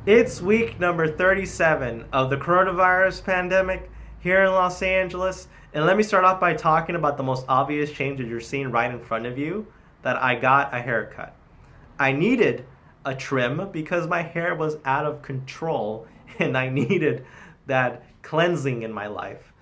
It's week number 37 of the coronavirus pandemic here in Los Angeles. And let me start off by talking about the most obvious change that you're seeing right in front of you, that I got a haircut. I needed a trim because my hair was out of control and I needed that cleansing in my life.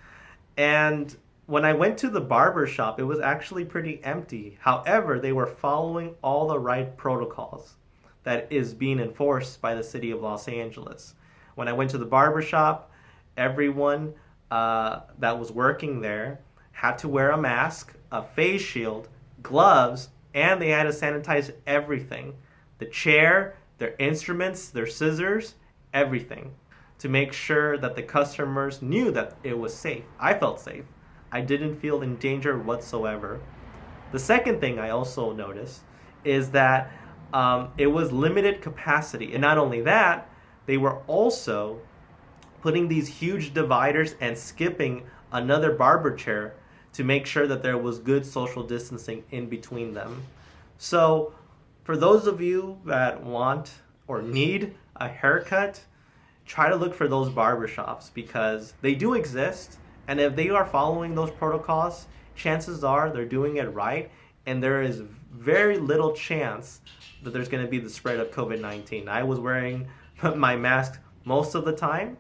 And when I went to the barber shop, it was actually pretty empty. However, they were following all the right protocols that is being enforced by the city of Los Angeles. When I went to the barber shop, everyone that was working there had to wear a mask, a face shield, gloves, and they had to sanitize everything. The chair, their instruments, their scissors, everything, to make sure that the customers knew that it was safe. I felt safe. I didn't feel in danger whatsoever. The second thing I also noticed is that it was limited capacity. And not only that, they were also putting these huge dividers and skipping another barber chair to make sure that there was good social distancing in between them. So, for those of you that want or need a haircut, try to look for those barbershops because they do exist. And if they are following those protocols, chances are they're doing it right. And there is very little chance that there's going to be the spread of COVID-19. I was wearing my mask most of the time,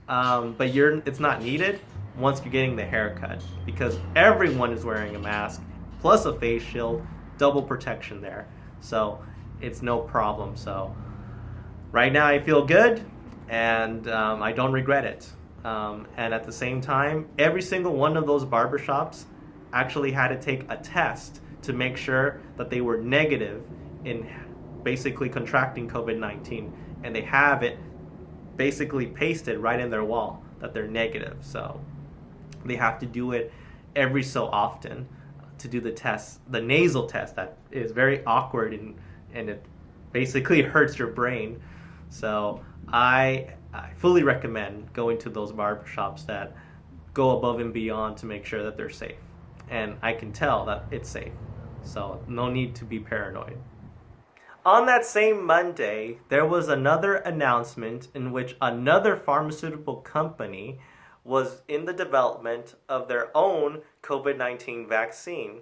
but it's not needed once you're getting the haircut because everyone is wearing a mask plus a face shield, double protection there. So it's no problem. So right now I feel good and I don't regret it. And at the same time, every single one of those barbershops actually had to take a test to make sure that they were negative in basically contracting COVID-19. And they have it basically pasted right in their wall that they're negative. So they have to do it every so often to do the test, the nasal test that is very awkward and it basically hurts your brain. So I fully recommend going to those barbershops that go above and beyond to make sure that they're safe. And I can tell that it's safe. So no need to be paranoid. On that same Monday, there was another announcement in which another pharmaceutical company was in the development of their own COVID-19 vaccine.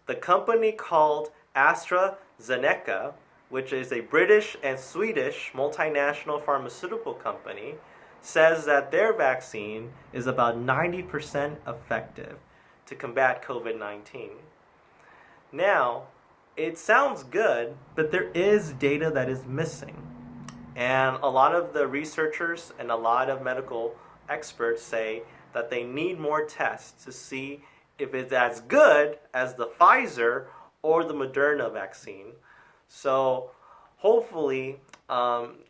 The company called Astra Zeneca, which is a British and Swedish multinational pharmaceutical company, says that their vaccine is about 90% effective to combat COVID-19. Now, it sounds good, but there is data that is missing. And a lot of the researchers and a lot of medical experts say that they need more tests to see if it's as good as the Pfizer or the Moderna vaccine. So hopefully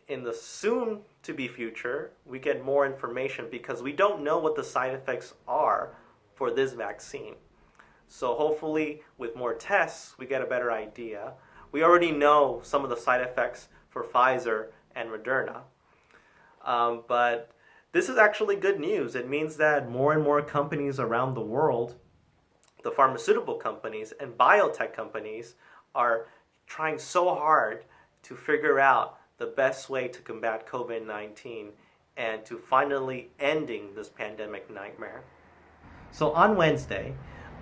in the soon to be future, we get more information because we don't know what the side effects are for this vaccine. So hopefully with more tests, we get a better idea. We already know some of the side effects for Pfizer and Moderna. But this is actually good news. It means that more and more companies around the world, the pharmaceutical companies and biotech companies, are trying so hard to figure out the best way to combat COVID-19 and to finally ending this pandemic nightmare. So on Wednesday,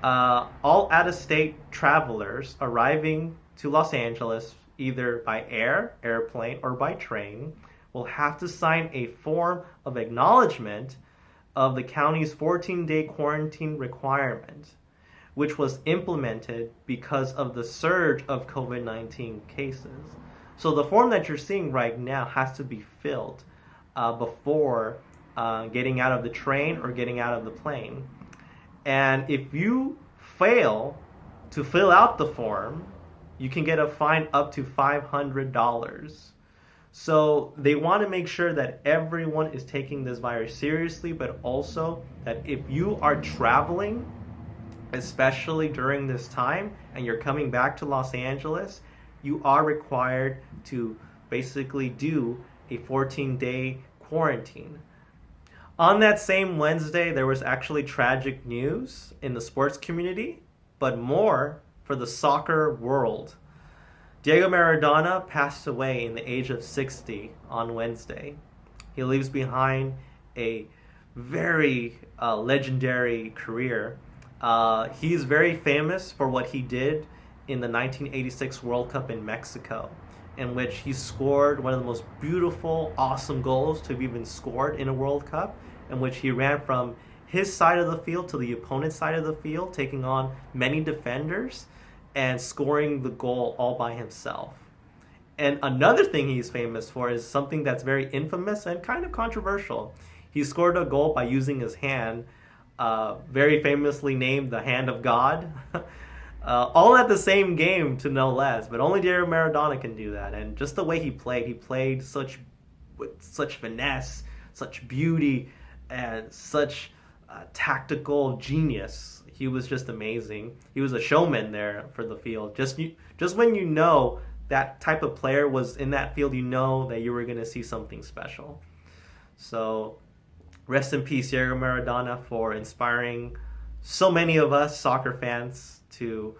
all out-of-state travelers arriving to Los Angeles, either by airplane, or by train, will have to sign a form of acknowledgement of the county's 14-day quarantine requirement, which was implemented because of the surge of COVID-19 cases. So the form that you're seeing right now has to be filled before getting out of the train or getting out of the plane. And if you fail to fill out the form, you can get a fine up to $500. So they want to make sure that everyone is taking this virus seriously, but also that if you are traveling, especially during this time, and you're coming back to Los Angeles, you are required to basically do a 14-day quarantine. On that same Wednesday, there was actually tragic news in the sports community, but more for the soccer world. Diego Maradona passed away in the age of 60 on Wednesday. He leaves behind a very legendary career. He's very famous for what he did in the 1986 World Cup in Mexico, in which he scored one of the most beautiful, awesome goals to have even scored in a World Cup, in which he ran from his side of the field to the opponent's side of the field, taking on many defenders and scoring the goal all by himself. And another thing he's famous for is something that's very infamous and kind of controversial. He scored a goal by using his hand, very famously named the Hand of God. All at the same game, to no less. But only Diego Maradona can do that. And just the way he played with such finesse, such beauty, and such tactical genius. He was just amazing. He was a showman there for the field. Just when you know that type of player was in that field, you know that you were going to see something special. So rest in peace, Diego Maradona, for inspiring so many of us soccer fans to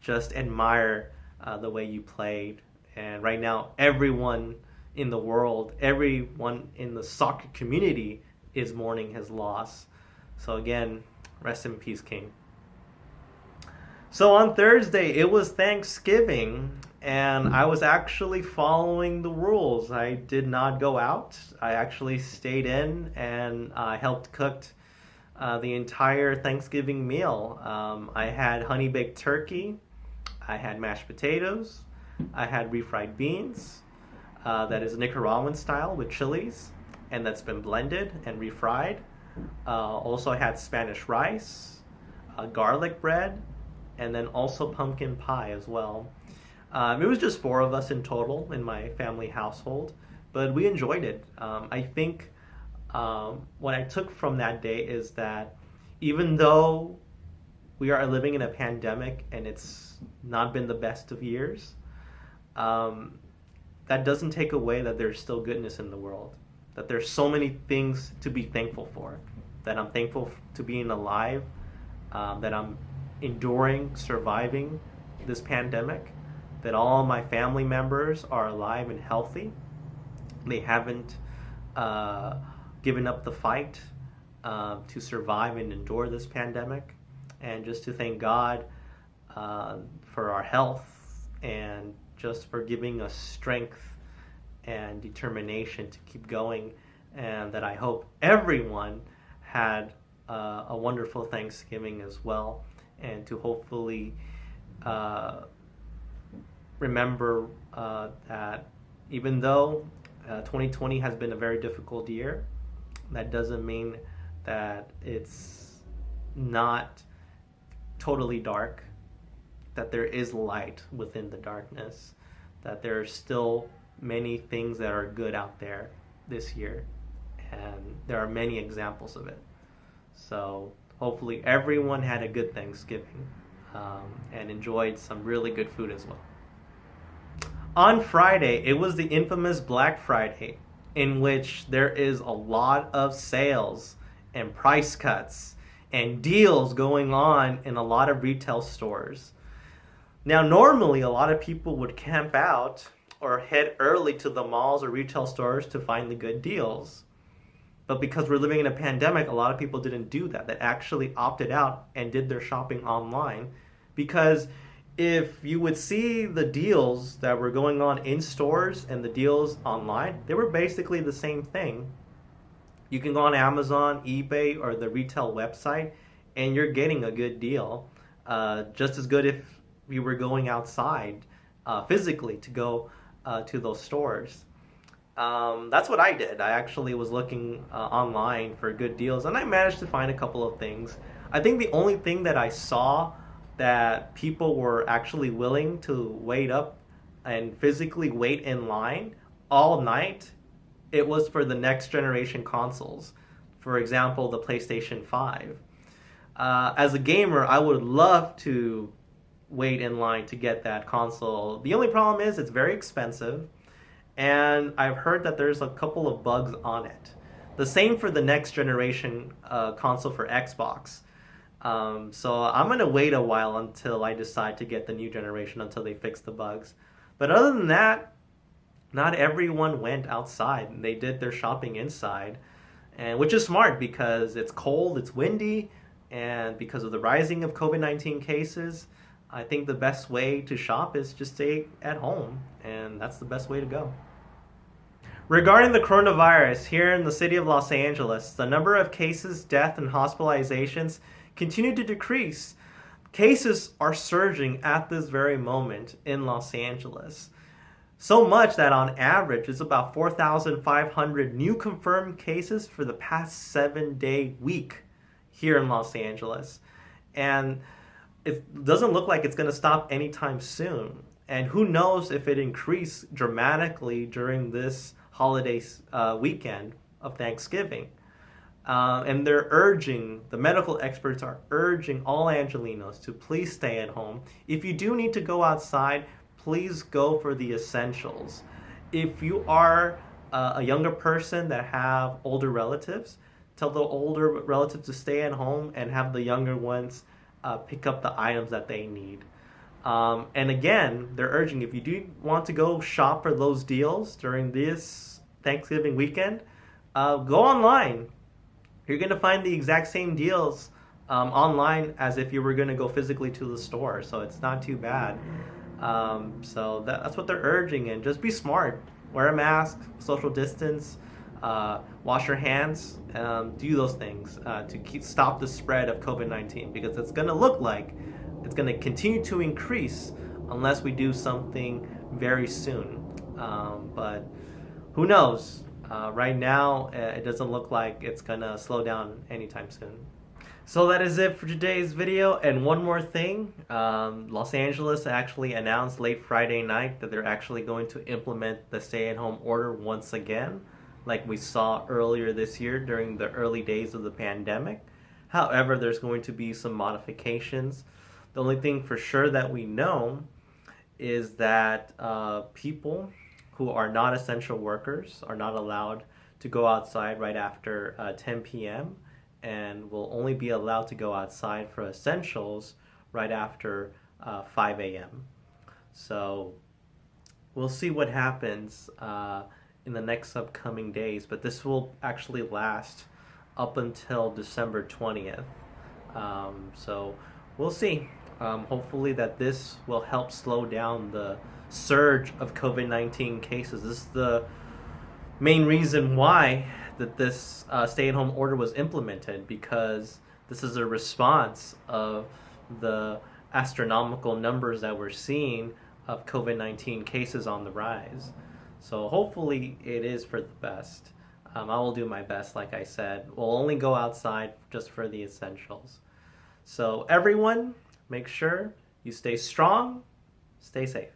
just admire the way you played. And right now, everyone in the world, everyone in the soccer community is mourning his loss. So again, rest in peace, King. So on Thursday, it was Thanksgiving, and I was actually following the rules. I did not go out. I actually stayed in and helped cook the entire Thanksgiving meal. I had honey baked turkey, I had mashed potatoes, I had refried beans, that is Nicaraguan style with chilies, and that's been blended and refried. Also, I had Spanish rice, garlic bread, and then also pumpkin pie as well. It was just 4 of us in total in my family household, but we enjoyed it. I think what I took from that day is that even though we are living in a pandemic and it's not been the best of years, that doesn't take away that there's still goodness in the world, that there's so many things to be thankful for, that I'm thankful to being alive, that I'm enduring, surviving this pandemic, that all my family members are alive and healthy. They haven't given up the fight to survive and endure this pandemic, and just to thank God for our health and just for giving us strength and determination to keep going, and that I hope everyone had a wonderful Thanksgiving as well, and to hopefully remember that even though 2020 has been a very difficult year, that doesn't mean that it's not totally dark, that there is light within the darkness, that there are still many things that are good out there this year, and there are many examples of it. So hopefully everyone had a good Thanksgiving and enjoyed some really good food as well. On Friday, it was the infamous Black Friday, in which there is a lot of sales and price cuts and deals going on in a lot of retail stores. Now, normally a lot of people would camp out or head early to the malls or retail stores to find the good deals. But because we're living in a pandemic, a lot of people didn't do that. They actually opted out and did their shopping online, because if you would see the deals that were going on in stores and the deals online, they were basically the same thing. You can go on Amazon, eBay, or the retail website, and you're getting a good deal. Just as good if you were going outside physically to go to those stores. That's what I did. I actually was looking online for good deals, and I managed to find a couple of things. I think the only thing that I saw that people were actually willing to wait up and physically wait in line all night, it was for the next generation consoles. For example, the PlayStation 5. As a gamer, I would love to wait in line to get that console. The only problem is it's very expensive, and I've heard that there's a couple of bugs on it. The same for the next generation console for Xbox. So I'm going to wait a while until I decide to get the new generation, until they fix the bugs. But other than that, not everyone went outside. They did their shopping inside, and which is smart because it's cold, it's windy, and because of the rising of COVID-19 cases, I think the best way to shop is just stay at home, and that's the best way to go. Regarding the coronavirus, here in the city of Los Angeles, the number of cases, death, and hospitalizations continue to decrease. Cases are surging at this very moment in Los Angeles. So much that on average, it's about 4,500 new confirmed cases for the past 7-day week here in Los Angeles. And it doesn't look like it's going to stop anytime soon. And who knows if it increased dramatically during this holiday weekend of Thanksgiving. And the medical experts are urging all Angelenos to please stay at home. If you do need to go outside, please go for the essentials. If you are a younger person that have older relatives, tell the older relatives to stay at home and have the younger ones pick up the items that they need. And again, they're urging if you do want to go shop for those deals during this Thanksgiving weekend, go online. You're going to find the exact same deals online as if you were going to go physically to the store. So it's not too bad. So that's what they're urging. And just be smart. Wear a mask, social distance, wash your hands, do those things to stop the spread of COVID-19, because it's going to look like it's going to continue to increase unless we do something very soon. But who knows? Right now, it doesn't look like it's going to slow down anytime soon. So that is it for today's video. And one more thing, Los Angeles actually announced late Friday night that they're actually going to implement the stay-at-home order once again, like we saw earlier this year during the early days of the pandemic. However, there's going to be some modifications. The only thing for sure that we know is that people who are not essential workers are not allowed to go outside right after 10 p.m. and will only be allowed to go outside for essentials right after 5 a.m. So we'll see what happens in the next upcoming days, but this will actually last up until December 20th. So we'll see. Hopefully that this will help slow down the surge of COVID-19 cases. This is the main reason why that this stay-at-home order was implemented, because this is a response of the astronomical numbers that we're seeing of COVID-19 cases on the rise. So hopefully it is for the best. I will do my best, like I said. We'll only go outside just for the essentials. So everyone, make sure you stay strong, stay safe.